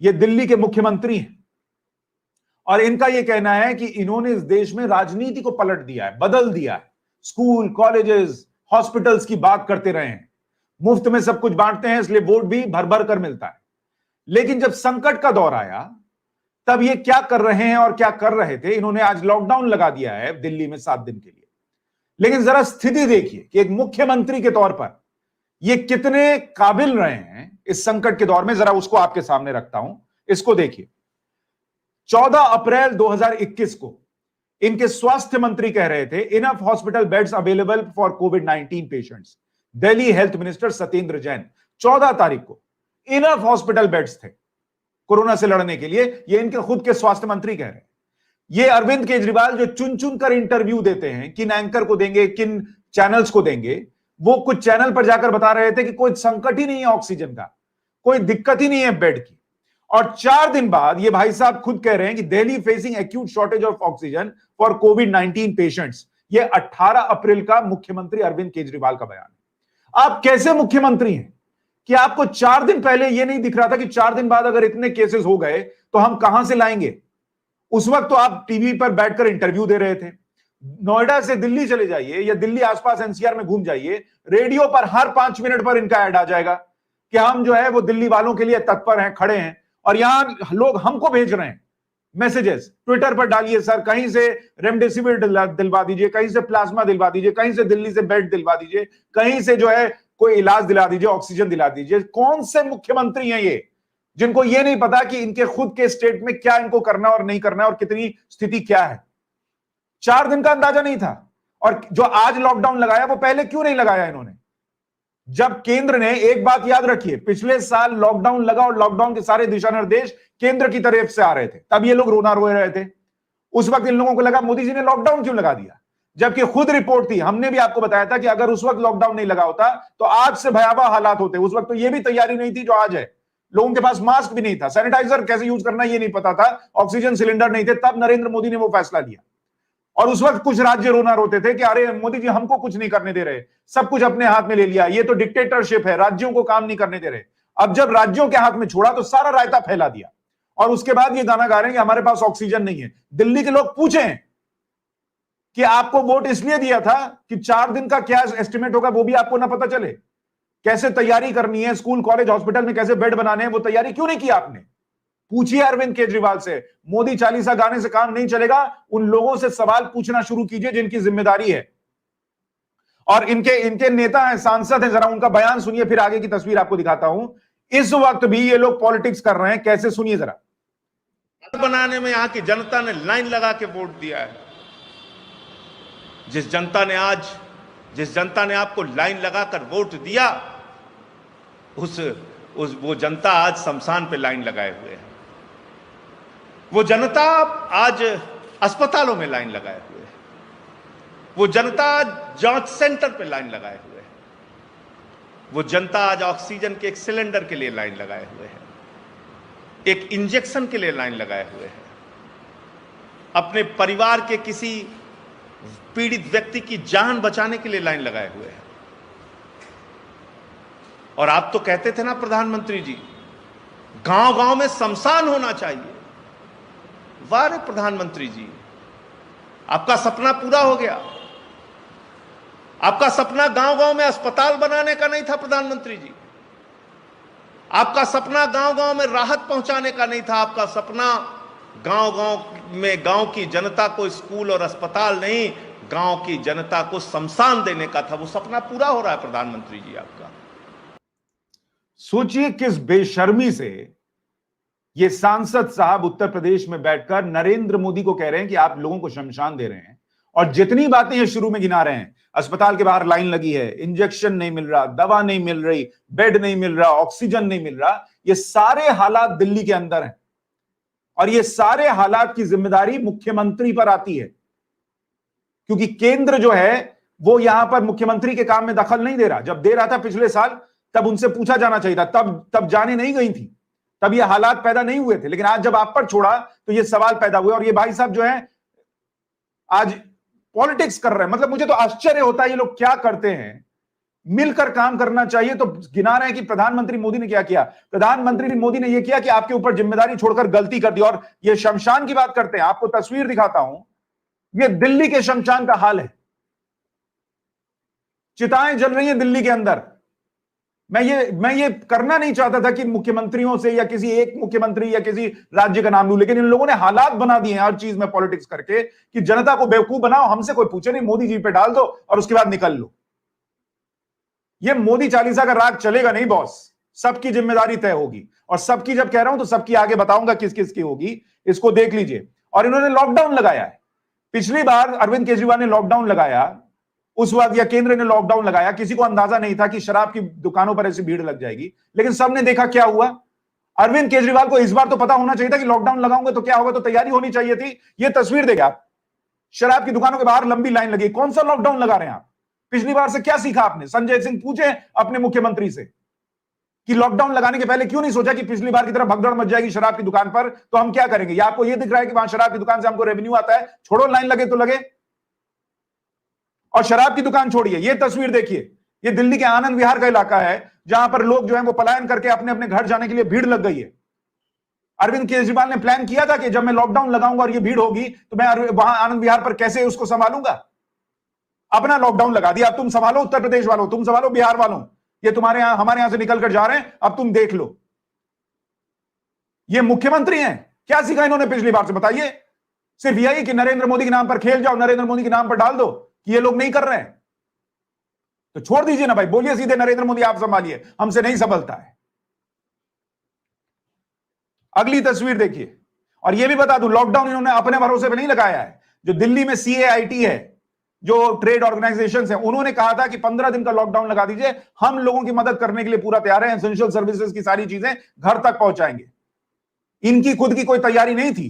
ये दिल्ली के मुख्यमंत्री हैं और इनका यह कहना है कि इन्होंने इस देश में राजनीति को पलट दिया है, बदल दिया है। स्कूल, कॉलेजेस, हॉस्पिटल्स की बात करते रहे हैं, मुफ्त में सब कुछ बांटते हैं, इसलिए वोट भी भर भर कर मिलता है। लेकिन जब संकट का दौर आया तब ये क्या कर रहे हैं और क्या कर रहे थे? इन्होंने आज लॉकडाउन लगा दिया है दिल्ली में 7 दिन के लिए। लेकिन जरा स्थिति देखिए कि एक मुख्यमंत्री के तौर पर ये कितने काबिल रहे हैं इस संकट के दौर में। जरा उसको आपके सामने रखता हूं, इसको देखिए। 14 अप्रैल 2021 को इनके स्वास्थ्य मंत्री कह रहे थे enough hospital beds available for covid patients. Delhi health minister Satyendra Jain 14 तारीख को इनफ हॉस्पिटल बेड्स थे कोरोना से लड़ने के लिए, ये इनके खुद के स्वास्थ्य मंत्री कह रहे हैं। ये अरविंद केजरीवाल जो चुन चुन कर इंटरव्यू देते हैं, किन एंकर को देंगे, किन चैनल्स को देंगे, वो कुछ चैनल पर जाकर बता रहे थे कि कोई संकट ही नहीं है ऑक्सीजन का, कोई दिक्कत ही नहीं है बेड की। और 4 दिन बाद ये भाई साहब खुद कह रहे हैं कि Delhi facing acute shortage of oxygen for covid patients. ये 18 अप्रैल का मुख्यमंत्री अरविंद केजरीवाल का बयान है। आप कैसे मुख्यमंत्री हैं कि आपको 4 दिन पहले यह नहीं दिख रहा था कि 4 दिन बाद अगर इतने केसेस हो गए तो हम कहां से लाएंगे? उस वक्त तो आप टीवी पर बैठकर इंटरव्यू दे रहे थे। नोएडा से दिल्ली चले जाइए या दिल्ली आसपास एनसीआर में घूम जाइए, रेडियो पर हर 5 मिनट पर इनका ऐड आ जाएगा कि हम जो है वो दिल्ली वालों के लिए तत्पर हैं, खड़े हैं। और यहां लोग हमको भेज रहे हैं मैसेजेस, ट्विटर पर डालिए सर, कहीं से रेमडेसिविर दिलवा दीजिए, कहीं से प्लाज्मा दिलवा दीजिए, कहीं से दिल्ली से बेड दिलवा दीजिए, कहीं से जो है कोई इलाज दिला दीजिए, ऑक्सीजन दिला दीजिए। कौन से मुख्यमंत्री हैं ये जिनको ये नहीं पता कि इनके खुद के स्टेट में क्या इनको करना और नहीं करना और कितनी स्थिति क्या है? 4 दिन का अंदाजा नहीं था। और जो आज लॉकडाउन लगाया वो पहले क्यों नहीं लगाया इन्होंने? जब केंद्र ने, एक बात याद रखिए, पिछले साल लॉकडाउन लगा और लॉकडाउन के सारे दिशा निर्देश केंद्र की तरफ से आ रहे थे, तब ये लोग रोना रो रहे थे। उस वक्त इन लोगों को लगा मोदी जी ने लॉकडाउन क्यों लगा दिया, जबकि खुद रिपोर्ट थी, हमने भी आपको बताया था कि अगर उस वक्त लॉकडाउन नहीं लगा होता तो आज से भयावह हालात होते। उस वक्त तो ये भी तैयारी नहीं थी जो आज है। लोगों के पास मास्क भी नहीं था, सैनिटाइजर कैसे यूज करना ये नहीं पता था, ऑक्सीजन सिलेंडर नहीं थे, तब नरेंद्र मोदी ने वो फैसला लिया। और उस वक्त कुछ राज्य रोना रोते थे कि अरे मोदी जी हमको कुछ नहीं करने दे रहे, सब कुछ अपने हाथ में ले लिया, ये तो डिक्टेटरशिप है, राज्यों को काम नहीं करने दे रहे। अब जब राज्यों के हाथ में छोड़ा तो सारा रायता फैला दिया और उसके बाद ये गाना गा रहे हैं कि हमारे पास ऑक्सीजन नहीं है। दिल्ली के लोग पूछें कि आपको वोट इसलिए दिया था कि 4 दिन का क्या एस्टिमेट होगा वो भी आपको ना पता चले, कैसे तैयारी करनी है, स्कूल, कॉलेज, हॉस्पिटल में कैसे बेड बनाने हैं, वो तैयारी क्यों नहीं की आपने? पूछिए अरविंद केजरीवाल से। मोदी चालीसा गाने से काम नहीं चलेगा, उन लोगों से सवाल पूछना शुरू कीजिए जिनकी जिम्मेदारी है। और इनके नेता हैं, सांसद हैं, जरा उनका बयान सुनिए, फिर आगे की तस्वीर आपको दिखाता हूं। इस वक्त भी ये लोग पॉलिटिक्स कर रहे हैं, कैसे, सुनिए जरा। बनाने में यहां की जनता ने लाइन लगा के वोट दिया है। जिस जनता ने आपको लाइन लगाकर वोट दिया, वो जनता आज शमशान पे लाइन लगाए हुए है। वो जनता आज अस्पतालों में लाइन लगाए हुए है। वो जनता जांच सेंटर पे लाइन लगाए हुए है। वो जनता आज ऑक्सीजन के एक सिलेंडर के लिए लाइन लगाए हुए है, एक इंजेक्शन के लिए लाइन लगाए हुए हैं, अपने परिवार के किसी पीड़ित व्यक्ति की जान बचाने के लिए लाइन लगाए हुए हैं। और आप तो कहते थे ना प्रधानमंत्री जी, गांव गांव में शमशान होना चाहिए। वाह रे प्रधानमंत्री जी, आपका सपना पूरा हो गया। आपका सपना गांव गांव में अस्पताल बनाने का नहीं था प्रधानमंत्री जी। आपका सपना गांव गांव में राहत पहुंचाने का नहीं था। आपका सपना गांव गांव में गांव की जनता को स्कूल और अस्पताल नहीं, गांव की जनता को शमशान देने का था। वो सपना पूरा हो रहा है प्रधानमंत्री जी आपका। सोचिए किस बेशर्मी से ये सांसद साहब उत्तर प्रदेश में बैठकर नरेंद्र मोदी को कह रहे हैं कि आप लोगों को शमशान दे रहे हैं। और जितनी बातें ये शुरू में गिना रहे हैं, अस्पताल के बाहर लाइन लगी है, इंजेक्शन नहीं मिल रहा, दवा नहीं मिल रही, बेड नहीं मिल रहा, ऑक्सीजन नहीं मिल रहा, ये सारे हालात दिल्ली के अंदर हैं। और ये सारे हालात की जिम्मेदारी मुख्यमंत्री पर आती है, क्योंकि केंद्र जो है वो यहां पर मुख्यमंत्री के काम में दखल नहीं दे रहा। जब दे रहा था पिछले साल, तब उनसे पूछा जाना चाहिए था, तब जाने नहीं गई थी, तब ये हालात पैदा नहीं हुए थे। लेकिन आज जब आप पर छोड़ा तो ये सवाल पैदा हुए। और ये भाई साहब जो है आज पॉलिटिक्स कर रहे हैं। मतलब मुझे तो आश्चर्य होता है ये लोग क्या करते हैं मिलकर काम करना चाहिए। तो गिना रहे हैं कि प्रधानमंत्री मोदी ने क्या किया। प्रधानमंत्री मोदी ने यह किया कि आपके ऊपर जिम्मेदारी छोड़कर गलती कर दी। और ये शमशान की बात करते हैं, आपको तस्वीर दिखाता हूं, ये दिल्ली के शमशान का हाल है। चिताएं जल रही हैं दिल्ली के अंदर। मैं ये करना नहीं चाहता था कि मुख्यमंत्रियों से या किसी एक मुख्यमंत्री या किसी राज्य का नाम लूं, लेकिन इन लोगों ने हालात बना दिए हैं हर चीज में पॉलिटिक्स करके कि जनता को बेवकूफ बनाओ, हमसे कोई पूछे नहीं, मोदी जी पे डाल दो और उसके बाद निकल लो। ये मोदी चालीसा का राग चलेगा नहीं बॉस, सबकी जिम्मेदारी तय होगी। और सबकी जब कह रहा हूं तो सबकी आगे बताऊंगा किस किस की होगी, इसको देख लीजिए। और इन्होंने लॉकडाउन लगाया है। पिछली बार अरविंद केजरीवाल ने लॉकडाउन लगाया, उस वक्त या केंद्र ने लॉकडाउन लगाया, किसी को अंदाजा नहीं था कि शराब की दुकानों पर ऐसी भीड़ लग जाएगी, लेकिन सबने देखा क्या हुआ। अरविंद केजरीवाल को इस बार तो पता होना चाहिए था कि लॉकडाउन लगाऊंगे तो क्या होगा, तो तैयारी होनी चाहिए थी। ये तस्वीर देखा आप, शराब की दुकानों के बाहर लंबी लाइन लगी। कौन सा लॉकडाउन लगा रहे हैं आप? पिछली बार से क्या सीखा आपने? संजय सिंह पूछे अपने मुख्यमंत्री से कि लॉकडाउन लगाने के पहले क्यों नहीं सोचा कि पिछली बार की तरह भगदड़ मच जाएगी शराब की दुकान पर, तो हम क्या करेंगे। या आपको यह दिख रहा है कि वहां शराब की दुकान से हमको रेवेन्यू आता है, छोड़ो लाइन लगे तो लगे। और शराब की दुकान छोड़िए, यह तस्वीर देखिए, यह दिल्ली के आनंद विहार का इलाका है जहां पर लोग जो है वो पलायन करके अपने अपने घर जाने के लिए भीड़ लग गई है। अरविंद केजरीवाल ने प्लान किया था कि जब मैं लॉकडाउन लगाऊंगा और ये भीड़ होगी तो मैं वहां आनंद विहार पर कैसे उसको संभालूंगा। अपना लॉकडाउन लगा दिया, अब तुम संभालो उत्तर प्रदेश वालों, तुम संभालो बिहार वालों, ये तुम्हारे यहां हमारे यहां से निकल कर जा रहे हैं, अब तुम देख लो। ये मुख्यमंत्री हैं, क्या सीखा इन्होंने पिछली बार से बताइए? सिर्फ यही कि नरेंद्र मोदी के नाम पर खेल जाओ, नरेंद्र मोदी के नाम पर डाल दो कि ये लोग नहीं कर रहे हैं, तो छोड़ दीजिए ना भाई, बोलिए सीधे नरेंद्र मोदी आप संभालिए, हमसे नहीं संभलता है। अगली तस्वीर देखिए। और यह भी बता दूं, लॉकडाउन इन्होंने अपने भरोसे पर नहीं लगाया है। जो दिल्ली में CAIT है, जो ट्रेड ऑर्गेनाइजेशन है, उन्होंने कहा था कि 15 दिन का लॉकडाउन लगा दीजिए, हम लोगों की मदद करने के लिए पूरा तैयार है, एसेंशियल सर्विसेज की सारी चीजें घर तक पहुंचाएंगे। इनकी खुद की कोई तैयारी नहीं थी